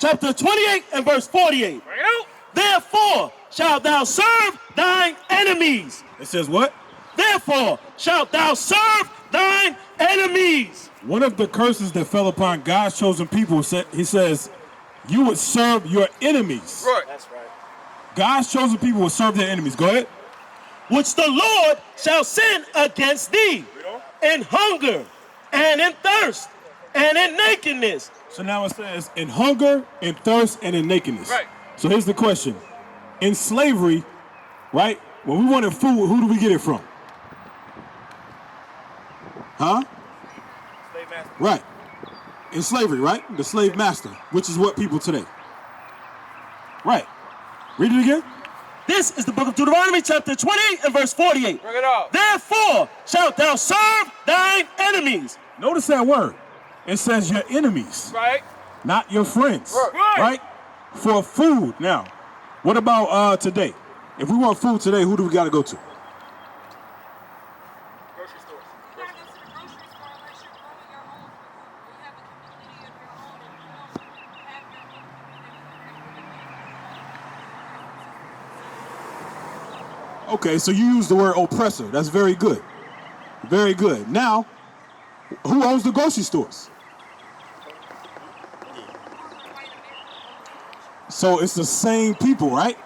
chapter 28 and verse 48. Bring it out. Therefore shalt thou serve thine enemies. It says what? Therefore shalt thou serve thine enemies. One of the curses that fell upon God's chosen people, he says, you would serve your enemies. Right. That's right. God's chosen people would serve their enemies. Go ahead. Which the Lord shall send against thee in hunger and in thirst and in nakedness. So now it says in hunger, in thirst, and in nakedness. Right. So here's the question. In slavery, right, when we wanted food, who do we get it from? Huh? Slave master. Right. In slavery, right? The slave master, which is what people today. Right. Read it again. This is the book of Deuteronomy, chapter 28 and verse 48. Bring it out. Therefore shalt thou serve thine enemies. Notice that word. It says your enemies, Right. not your friends. Right. Right? For food. Now, what about today? If we want food today, who do we got to go to? Grocery stores. You gotta go to the grocery store unless you're growing your own food. You have a community of your own and you don't have your own community. Okay, so you use the word oppressor. That's very good. Very good. Now, who owns the grocery stores? So it's the same people, right?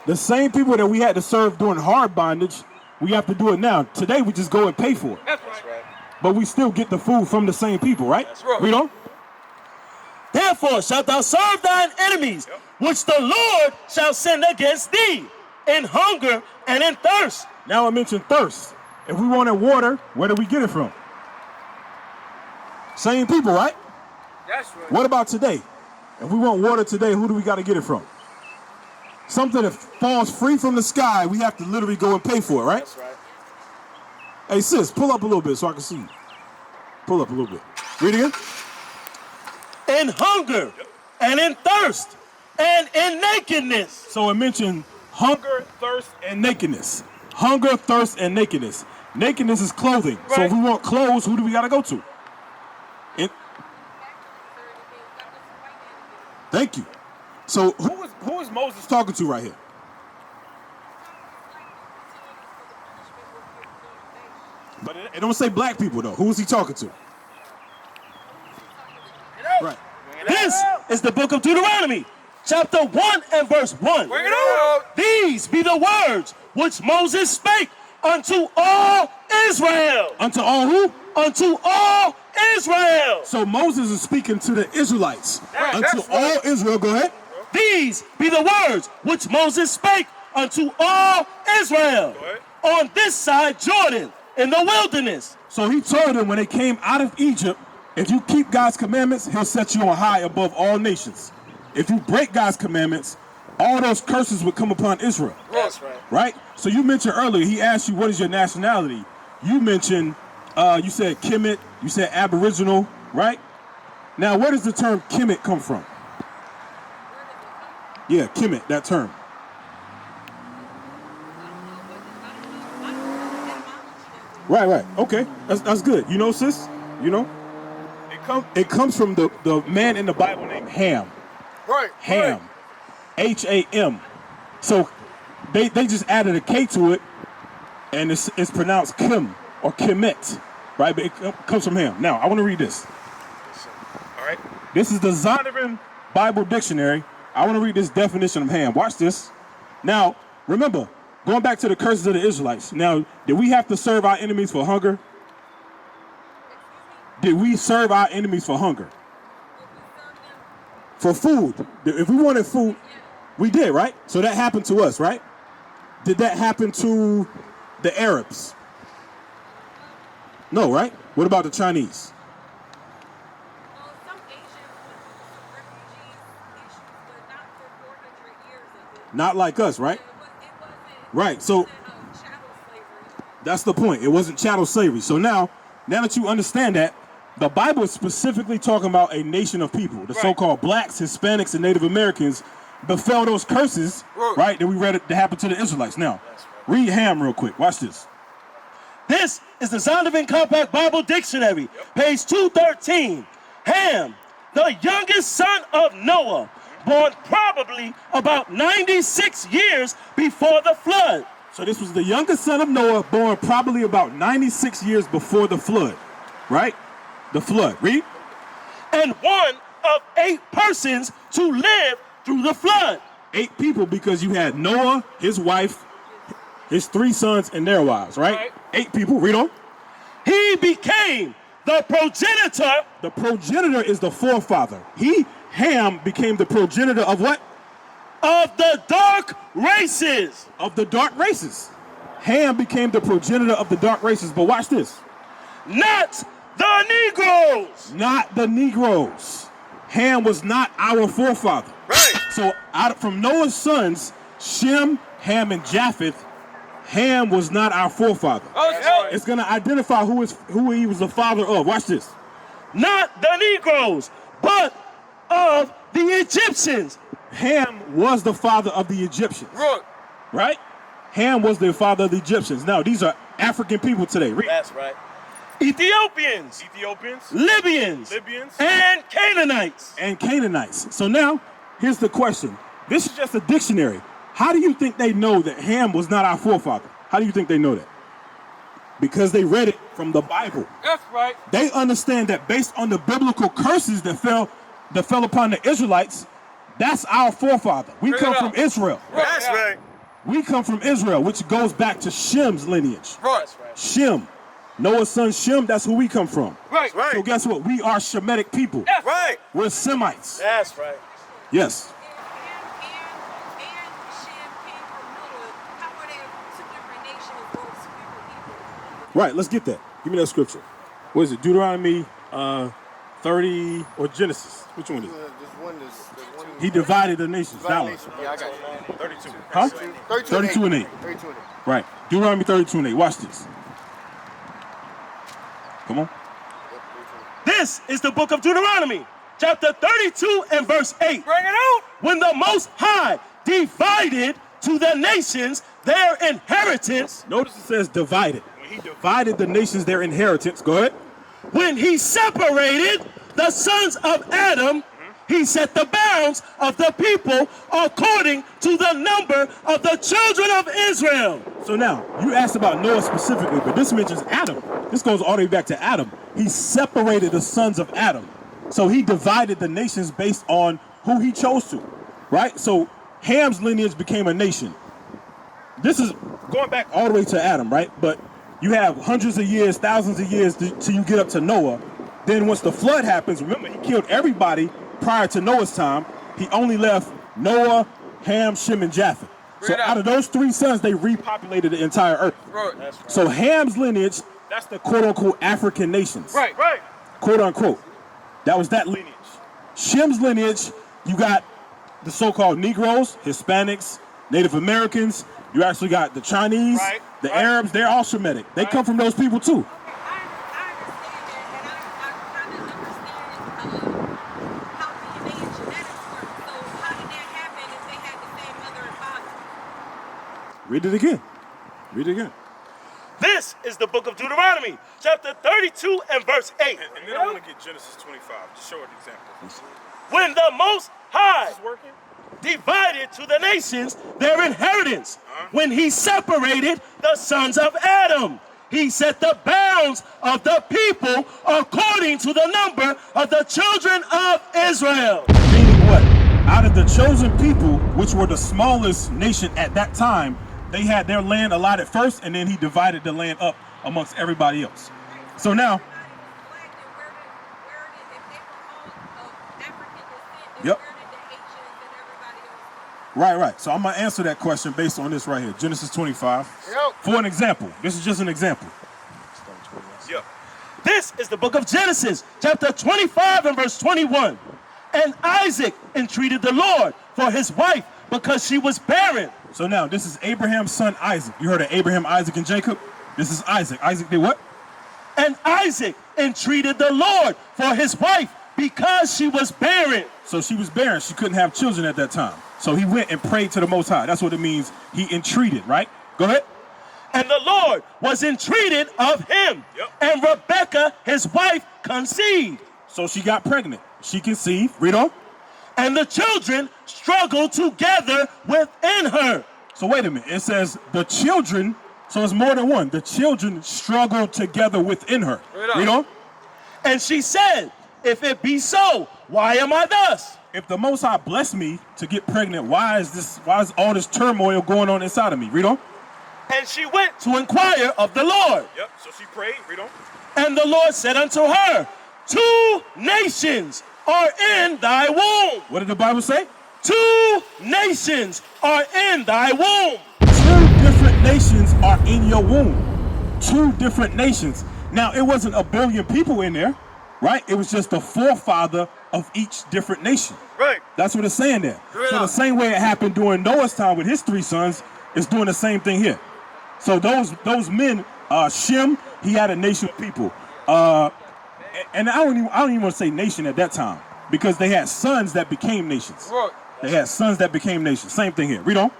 The same people that we had to serve during hard bondage, we have to do it now. Today, we just go and pay for it. That's right. But we still get the food from the same people, right? That's right. Read on. Therefore shalt thou serve thine enemies, which the Lord shall send against thee in hunger and in thirst. Now I mentioned thirst. If we wanted water, where do we get it from? Same people, right? That's right. What about today? If we want water today, who do we got to get it from? Something that falls free from the sky, we have to literally go and pay for it, right? That's right. Hey, sis, pull up a little bit so I can see you. Pull up a little bit. Read again. In hunger and in thirst and in nakedness. So it mentioned hunger, thirst, and nakedness. Hunger, thirst, and nakedness. Nakedness is clothing. So if we want clothes, who do we got to go to? Thank you. So who is Moses talking to right here? But it don't say black people though. Who is he talking to? Right. This is the book of Deuteronomy, chapter 1 and verse 1. Bring it out. These be the words which Moses spake unto all Israel. Unto all who? Unto all Israel. So Moses is speaking to the Israelites. Right, Unto that's all right. Israel. Go ahead. These be the words which Moses spake unto all Israel on this side Jordan in the wilderness. So he told them when they came out of Egypt, if you keep God's commandments, he'll set you on high above all nations. If you break God's commandments, all those curses would come upon Israel. That's right. Right? So you mentioned earlier, he asked you, what is your nationality? You mentioned, you said Kemet, you said Aboriginal, right? Now, where does the term Kemet come from? Yeah, Kemet, that term. Right. Okay, that's good. You know, sis? You know? It comes from the man in the Bible named Ham. Right. Ham. H-A-M. So they just added a K to it, and it's pronounced Kim or Kemet, right? But it comes from Ham. Now, I want to read this. All right. This is the Zondervan Bible Dictionary. I want to read this definition of Ham. Watch this. Now, remember, going back to the curses of the Israelites. Now, did we have to serve our enemies for hunger? Did we serve our enemies for hunger? For food. If we wanted food, we did, right? So that happened to us, right? Did that happen to the Arabs? No, right? What about the Chinese? Well, some Asians went through some refugee issues, but not for 400 years of it. Not like us, right? It wasn't Right, so chattel slavery. that's the point. It wasn't chattel slavery. So now that you understand that, the Bible is specifically talking about a nation of people, the so-called blacks, Hispanics, and Native Americans befell those curses, right, that we read that happened to the Israelites. Now, read Ham real quick. Watch this. This is the Zondervan Compact Bible Dictionary, page 213. Ham, the youngest son of Noah, born probably about 96 years before the flood. So this was the youngest son of Noah, born probably about 96 years before the flood, right? The flood. Read. And one of 8 persons to live through the flood. 8 people, because you had Noah, his wife, his 3 sons, and their wives, right? 8 people. Read on. He became the progenitor. The progenitor is the forefather. Ham, became the progenitor of what? Of the dark races. Of the dark races. Ham became the progenitor of the dark races. But watch this. Not the Negroes. Not the Negroes. Ham was not our forefather. Right. So from Noah's sons, Shem, Ham, and Japheth, Ham was not our forefather. Okay. It's going to identify who he was the father of. Watch this. Not the Negroes, but of the Egyptians. Ham was the father of the Egyptians. Right. Right? Ham was the father of the Egyptians. Now, these are African people today. Read. That's right. Ethiopians, Ethiopians, Libyans, and Canaanites. and Canaanites. So now, here's the question. This is just a dictionary. How do you think they know that Ham was not our forefather? How do you think they know that? Because they read it from the Bible. That's right. They understand that based on the biblical curses that fell upon the Israelites, that's our forefather. We Bring come it from up. Israel. That's right. We come from Israel, which goes back to Shem's lineage. Right. Shem. Noah's son Shem, that's who we come from. Right. Right. So guess what? We are Shemitic people. That's right. We're Semites. That's right. Yes. And Shem came from Noah. How were they 2 different nations or 2 different people? Right, let's get that. Give me that scripture. What is it? Deuteronomy 30 or Genesis? Which one is it? He divided the nations. That one. Yeah, I got you. 32. Huh? 32 and 8. 32 and 8. Right. Deuteronomy 32 and 8. Watch this. Come on. This is the book of Deuteronomy, chapter 32 and verse 8. Bring it out. When the Most High divided to the nations their inheritance, Notice it says divided. When he divided the nations their inheritance. Go ahead. when he separated the sons of Adam, he set the bounds of the people according to the number of the children of Israel. So now, you asked about Noah specifically, but this mentions Adam. This goes all the way back to Adam. He separated the sons of Adam. So he divided the nations based on who he chose to, right? So Ham's lineage became a nation. This is going back all the way to Adam, right? But you have hundreds of years, thousands of years till you get up to Noah. Then once the flood happens, remember, he killed everybody prior to Noah's time. He only left Noah, Ham, Shem, and Japheth. So out of those 3 sons, they repopulated the entire earth. Right. So Ham's lineage, that's the quote-unquote African nations. Right. Right. Quote-unquote. That was that lineage. Shem's lineage, you got the so-called Negroes, Hispanics, Native Americans. You actually got the Chinese, the Arabs. They're all Shemitic. They come from those people too. I understand that, and I kind of understand how DNA and genetics work. So how did that happen if they had the same mother and father? Read it again. Read it again. This is the book of Deuteronomy, chapter 32 and verse 8. And then I want to get Genesis 25. Just show an example. When the Most High divided to the nations their inheritance, when he separated the sons of Adam, he set the bounds of the people according to the number of the children of Israel. Meaning what? Out of the chosen people, which were the smallest nation at that time, they had their land allotted first, and then he divided the land up amongst everybody else. So now, Yep. Right. So I'm going to answer that question based on this right here. Genesis 25. Yep. For an example. This is just an example. Yep. This is the book of Genesis, chapter 25 and verse 21. And Isaac entreated the Lord for his wife because she was barren. So now, this is Abraham's son Isaac. You heard of Abraham, Isaac, and Jacob? This is Isaac. Isaac did what? And Isaac entreated the Lord for his wife because she was barren. So she was barren. She couldn't have children at that time. So he went and prayed to the Most High. That's what it means. He entreated, right? Go ahead. And the Lord was entreated of him. Yep. And Rebekah, his wife, conceived. So she got pregnant. She conceived. Read on. And the children struggled together within her. So wait a minute. It says the children, so it's more than one. The children struggled together within her. Read on. And she said, if it be so, why am I thus? If the Most High blessed me to get pregnant, why is all this turmoil going on inside of me? Read on. And she went to inquire of the Lord. Yep, so she prayed. Read on. And the Lord said unto her, 2 nations are in thy womb. What did the Bible say? 2 nations are in thy womb. 2 different nations are in your womb. 2 different nations. Now, it wasn't a billion people in there, right? It was just the forefather of each different nation. Right. That's what it's saying there. So the same way it happened during Noah's time with his 3 sons, it's doing the same thing here. So those men, Shem, he had a nation of people. And I don't even want to say nation at that time, because they had sons that became nations. Right. They had sons that became nations. Same thing here. Read on.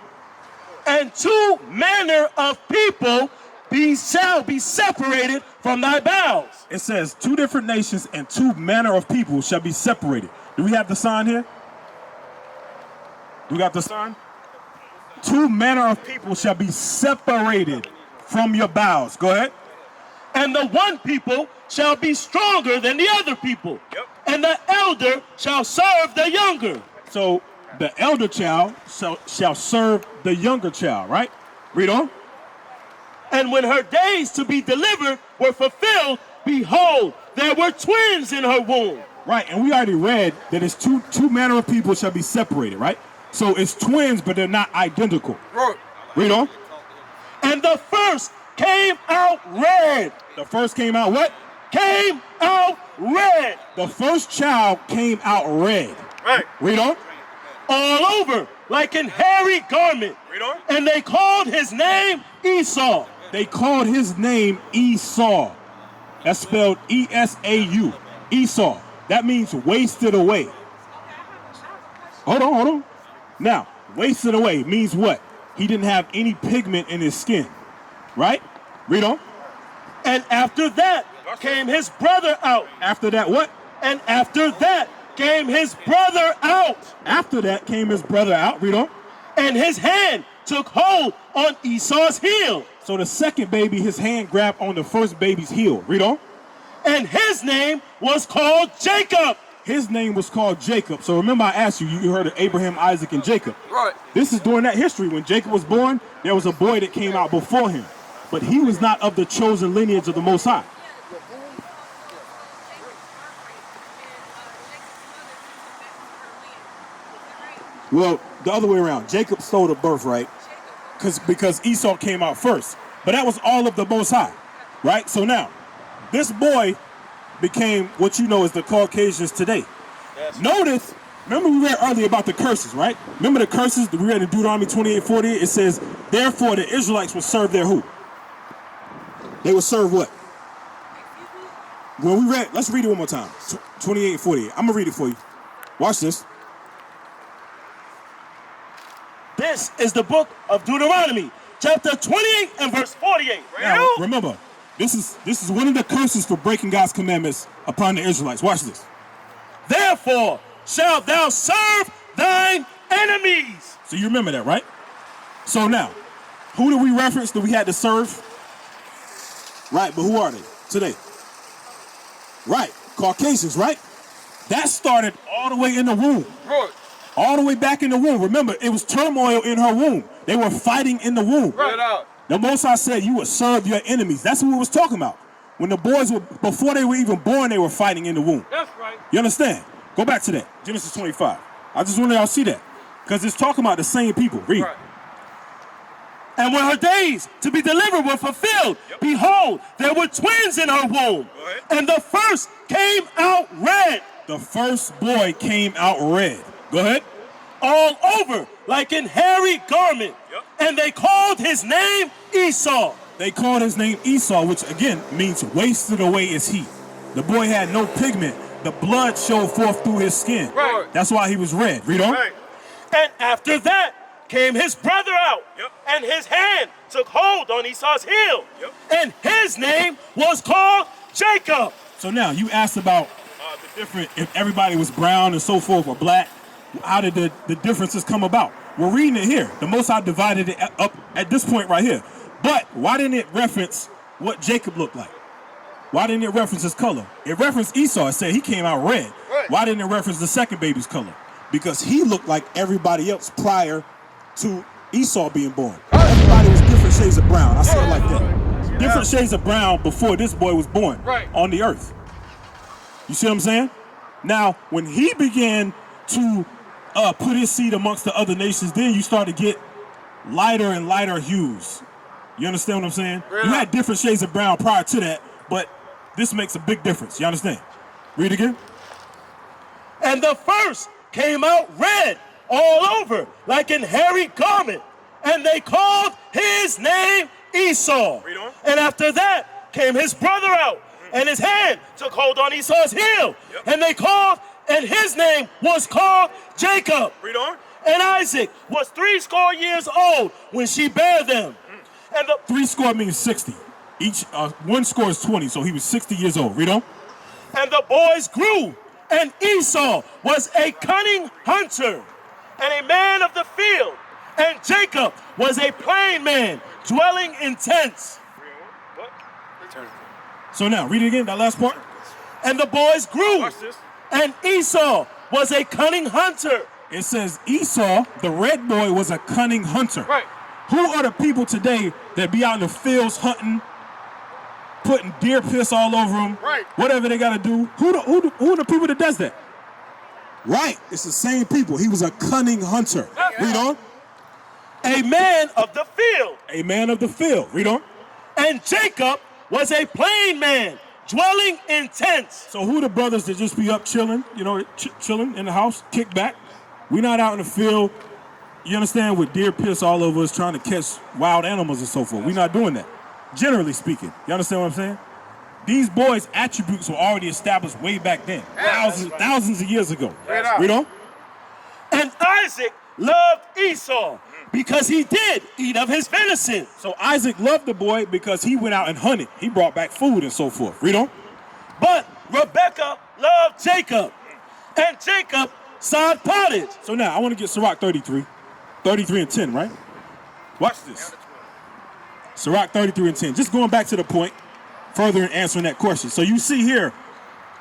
And 2 manner of people shall be separated from thy bowels. It says 2 different nations and 2 manner of people shall be separated. Do we have the sign here? We got the sign? 2 manner of people shall be separated from your bowels. Go ahead. And the one people shall be stronger than the other people. Yep. And the elder shall serve the younger. So the elder child shall serve the younger child, right? Read on. And when her days to be delivered were fulfilled, behold, there were twins in her womb. Right, and we already read that it's two manner of people shall be separated, right? So it's twins, but they're not identical. Right. Read on. And the first came out red. The first came out what? Came out red. The first child came out red. Right. Read on. All over, like an hairy garment. Read on. And they called his name Esau. They called his name Esau. That's spelled E-S-A-U. Esau. That means wasted away. Hold on. Now, wasted away means what? He didn't have any pigment in his skin. Right? Read on. And after that came his brother out. After that, what? And after that came his brother out. After that came his brother out. Read on. And his hand took hold on Esau's heel. So the second baby, his hand grabbed on the first baby's heel. Read on. And his name was called Jacob. His name was called Jacob. So remember I asked you, you heard of Abraham, Isaac, and Jacob. Right. This is during that history. When Jacob was born, there was a boy that came out before him. But he was not of the chosen lineage of the Most High. Well, the other way around. Jacob stole the birthright because Esau came out first. But that was all of the Most High, right? So now, this boy became what you know as the Caucasians today. Notice, remember we read earlier about the curses, right? Remember the curses that we read in Deuteronomy 28:48? It says, therefore the Israelites will serve their who? They will serve what? When we read, let's read it one more time. 28:48. I'm going to read it for you. Watch this. This is the book of Deuteronomy, chapter 28 and verse 48. Now, remember, this is one of the curses for breaking God's commandments upon the Israelites. Watch this. Therefore shalt thou serve thine enemies. So you remember that, right? So now, who do we reference that we had to serve? Right, but who are they today? Right, Caucasians, right? That started all the way in the womb. Right. All the way back in the womb. Remember, it was turmoil in her womb. They were fighting in the womb. Right. The Most High said you would serve your enemies. That's what we was talking about. When the boys were, before they were even born, they were fighting in the womb. That's right. You understand? Go back to that. Genesis 25. I just want y'all to see that. Because it's talking about the same people. Read. Right. And when her days to be delivered were fulfilled, behold, there were twins in her womb. And the first came out red. The first boy came out red. Go ahead. All over, like an hairy garment. And they called his name Esau. They called his name Esau, which again means wasted away is he. The boy had no pigment. The blood showed forth through his skin. Right. That's why he was red. Read on. Right. And after that came his brother out. And his hand took hold on Esau's heel. And his name was called Jacob. So now you asked about the different, if everybody was brown and so forth or black. how did the differences come about? We're reading it here. The Most High divided it up at this point right here. But why didn't it reference what Jacob looked like? Why didn't it reference his color? It referenced Esau. It said he came out red. Right. Why didn't it reference the second baby's color? Because he looked like everybody else prior to Esau being born. Everybody was different shades of brown. I say it like that. Different shades of brown before this boy was born on the earth. You see what I'm saying? Now, when he began to put his seed amongst the other nations, then you start to get lighter and lighter hues. You understand what I'm saying? You had different shades of brown prior to that, but this makes a big difference. You understand? Read again. And the first came out red all over, like an hairy garment, and they called his name Esau. Read on. And after that came his brother out, and his hand took hold on Esau's heel, and they called, and his name was called Jacob. Read on. And Isaac was 80 years old when she bare them. And the 80 means 60. Each one score is 20, so he was 60 years old. Read on. And the boys grew, and Esau was a cunning hunter and a man of the field, and Jacob was a plain man dwelling in tents. What? So now, read it again, that last part. And the boys grew, Watch this. and Esau was a cunning hunter. It says Esau, the red boy, was a cunning hunter. Right. Who are the people today that be out in the fields hunting, putting deer piss all over them, Right. whatever they got to do? Who are the people that does that? Right. It's the same people. He was a cunning hunter. Read on. A man of the field. A man of the field. Read on. And Jacob was a plain man dwelling in tents. So who the brothers that just be up chilling, chilling in the house, kick back? We not out in the field, you understand, with deer piss all over us trying to catch wild animals and so forth. We not doing that, generally speaking. You understand what I'm saying? These boys' attributes were already established way back then, thousands of years ago. Read on. And Isaac loved Esau because he did eat of his venison. So Isaac loved the boy because he went out and hunted. He brought back food and so forth. Read on. But Rebekah loved Jacob, and Jacob sod pottage. So now I want to get Sirach 33 and 10, right? Watch this. Sirach 33 and 10. Just going back to the point, further in answering that question. So you see here,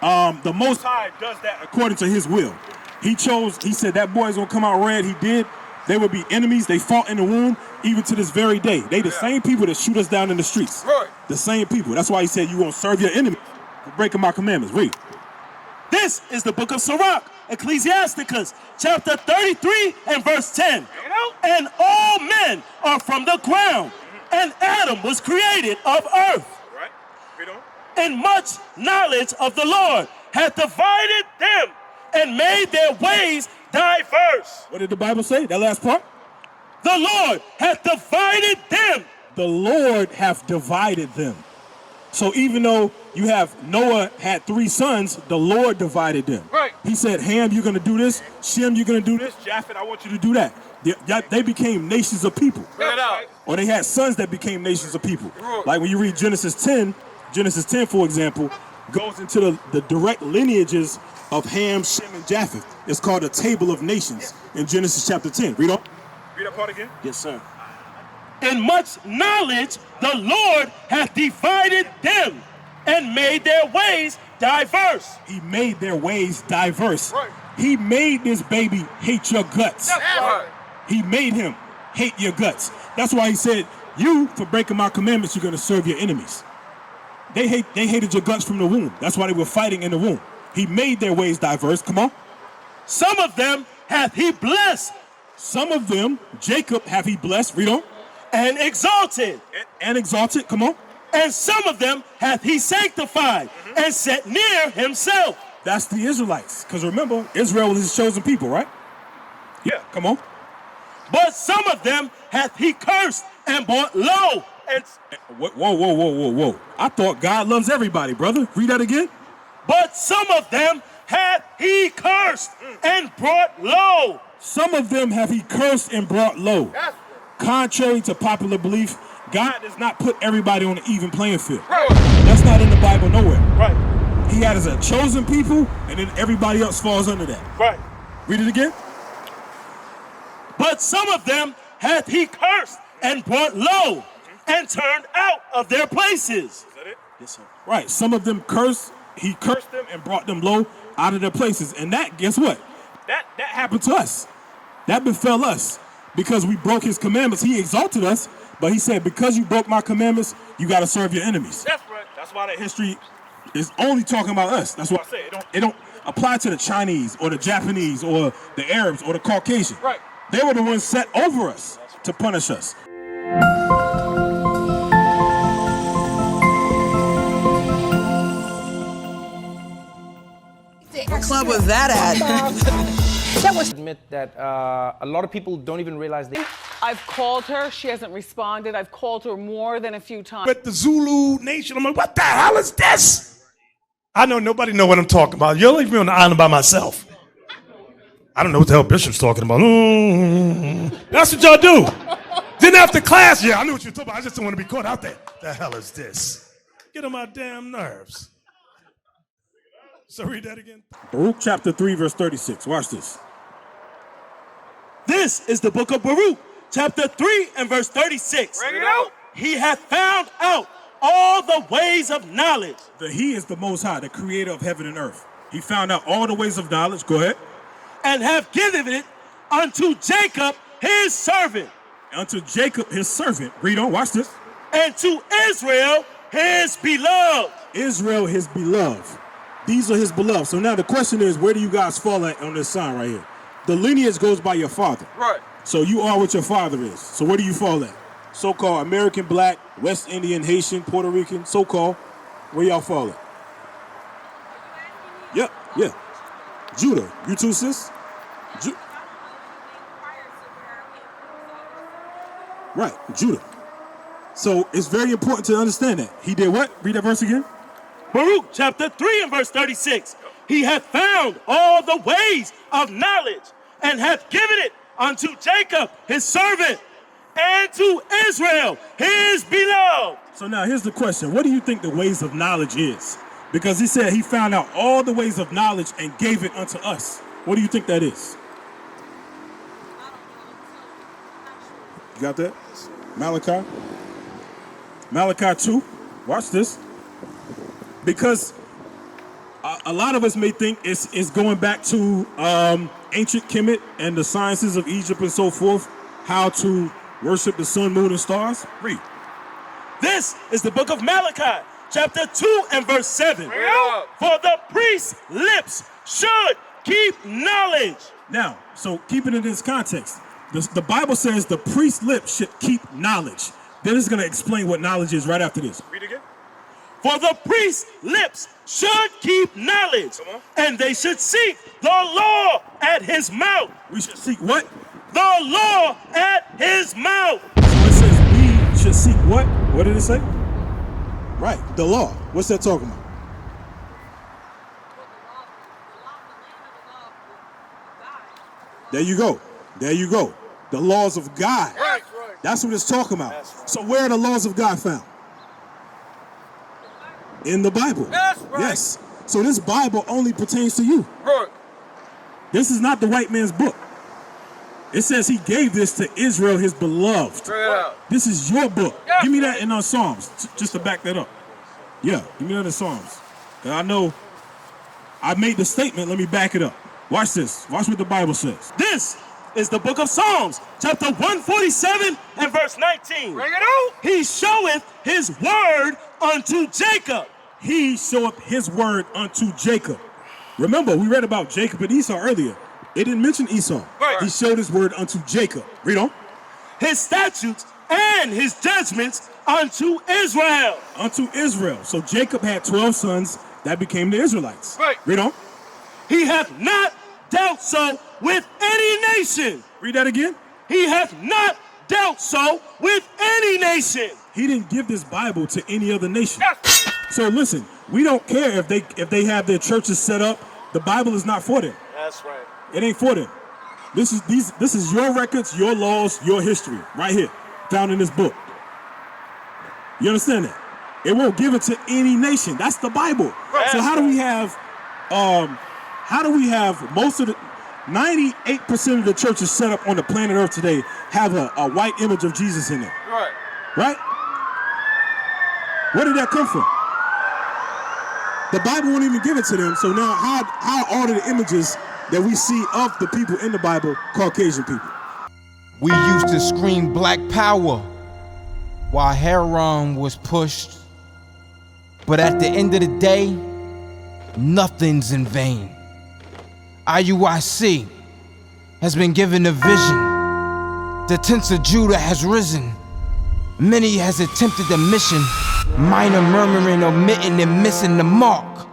the Most High does that according to his will. He said that boy's gonna come out red. He did. They would be enemies. They fought in the womb, even to this very day. They the same people that shoot us down in the streets. Right. The same people. That's why he said you gonna serve your enemy for breaking my commandments. Read. This is the book of Sirach, Ecclesiasticus, chapter 33 and verse 10. And all men are from the ground, and Adam was created of earth. Right. Read on. And much knowledge of the Lord hath divided them and made their ways diverse. What did the Bible say? That last part? The Lord hath divided them. The Lord hath divided them. So even though you have Noah had 3 sons, the Lord divided them. Right. He said, Ham, you're going to do this. Shem, you're going to do this. Japheth, I want you to do that. They became nations of people. Or they had sons that became nations of people. Like when you read Genesis 10, for example, goes into the direct lineages of Ham, Shem, and Japheth. It's called the Table of Nations in Genesis chapter 10. Read on. Read that part again. Yes, sir. In much knowledge, the Lord hath divided them and made their ways diverse. He made their ways diverse. Right. He made this baby hate your guts. Right. He made him hate your guts. That's why he said, you, for breaking my commandments, you're going to serve your enemies. They hated your guts from the womb. That's why they were fighting in the womb. He made their ways diverse. Come on. Some of them hath he blessed. Some of them, Jacob, have he blessed. Read on. And exalted. And exalted. Come on. And some of them hath he sanctified and set near himself. That's the Israelites. Because remember, Israel was his chosen people, right? Yeah, come on. But some of them hath he cursed and brought low. And Whoa. I thought God loves everybody, brother. Read that again. But some of them hath he cursed and brought low. Some of them have he cursed and brought low. Contrary to popular belief, God does not put everybody on an even playing field. Right. That's not in the Bible nowhere. Right. He had as a chosen people, and then everybody else falls under that. Right. Read it again. But some of them hath he cursed and brought low and turned out of their places. Is that it? Yes, sir. Right. Some of them he cursed them and brought them low out of their places. And that, guess what? That happened to us. That befell us because we broke his commandments. He exalted us, but he said, because you broke my commandments, you got to serve your enemies. That's right. That's why that History is only talking about us. That's why I say it don't apply to the Chinese or the Japanese or the Arabs or the Caucasian. Right. They were the ones set over us to punish us. What club was that at? That was admit that a lot of people don't even realize they. I've called her. She hasn't responded. I've called her more than a few times. But the Zulu Nation, I'm like, what the hell is this? I know nobody know what I'm talking about. You'll leave me on the island by myself. I don't know what the hell Bishop's talking about. That's what y'all do. Then after class, yeah, I knew what you were talking about. I just don't want to be caught out there. The hell is this? Get on my damn nerves. So read that again. Baruch chapter 3, verse 36. Watch this. This is the book of Baruch, chapter 3 and verse 36. Bring it out. He hath found out all the ways of knowledge. He is the Most High, the creator of heaven and earth. He found out all the ways of knowledge. Go ahead. And have given it unto Jacob his servant. Unto Jacob his servant. Read on. Watch this. And to Israel his beloved. Israel his beloved. These are his beloved. So now the question is, where do you guys fall at on this sign right here? The lineage goes by your father. Right. So you are what your father is. So where do you fall at? So-called American, Black, West Indian, Haitian, Puerto Rican, so-called. Where y'all fall at? Yep, yeah. Judah. You too, sis? Right, Judah. So it's very important to understand that. He did what? Read that verse again. Baruch chapter 3 and verse 36. He hath found all the ways of knowledge and hath given it unto Jacob his servant and to Israel his beloved. So now here's the question. What do you think the ways of knowledge is? Because he said he found out all the ways of knowledge and gave it unto us. What do you think that is? You got that? Malachi? Malachi 2. Watch this. Because a lot of us may think it's going back to ancient Kemet and the sciences of Egypt and so forth, how to worship the sun, moon, and stars. Read. This is the book of Malachi, chapter 2 and verse 7. Bring it out. For the priest's lips should keep knowledge. Now, so keep it in this context. The Bible says the priest's lips should keep knowledge. Then it's going to explain what knowledge is right after this. Read again. For the priest's lips should keep knowledge, and they should seek the law at his mouth. We should seek what? The law at his mouth. So it says we should seek what? What did it say? Right, the law. What's that talking about? There you go. There you go. The laws of God. Right. That's what it's talking about. So where are the laws of God found? In the Bible. That's right. Yes. So this Bible only pertains to you. Right. This is not the white man's book. It says he gave this to Israel, his beloved. Bring it out. This is your book. Yes. Give me that in our Psalms, just to back that up. Yeah, give me that in Psalms. Because I know I made the statement, let me back it up. Watch this. Watch what the Bible says. This is the book of Psalms, chapter 147 and verse 19. Bring it out. He showeth his word unto Jacob. He showeth his word unto Jacob. Remember, we read about Jacob and Esau earlier. It didn't mention Esau. Right. He showed his word unto Jacob. Read on. His statutes and his judgments unto Israel. Unto Israel. So Jacob had 12 sons that became the Israelites. Right. Read on. He hath not dealt so with any nation. Read that again. He hath not dealt so with any nation. He didn't give this Bible to any other nation. Yes. So listen, we don't care if they have their churches set up. The Bible is not for them. That's right. It ain't for them. This is your records, your laws, your history, right here, found in this book. You understand that? It won't give it to any nation. That's the Bible. Right. So how do we have most of the 98% of the churches set up on the planet Earth today have a white image of Jesus in it. Right. Right? Where did that come from? The Bible won't even give it to them. So now how are the images that we see of the people in the Bible Caucasian people? We used to scream black power while heroin was pushed. But at the end of the day, nothing's in vain. IUIC has been given a vision. The tents of Judah has risen. Many has attempted the mission. Minor murmuring, omitting, and missing the mark.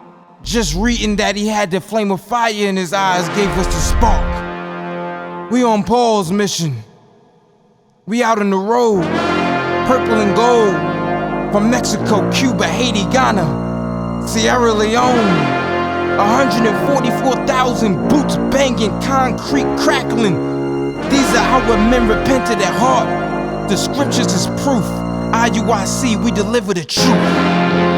Just reading that he had the flame of fire in his eyes gave us the spark. We on Paul's mission. We out on the road, purple and gold. From Mexico, Cuba, Haiti, Ghana, Sierra Leone. 144,000 boots banging, concrete crackling. These are how men repented at heart. The scriptures is proof. IUIC, we deliver the truth.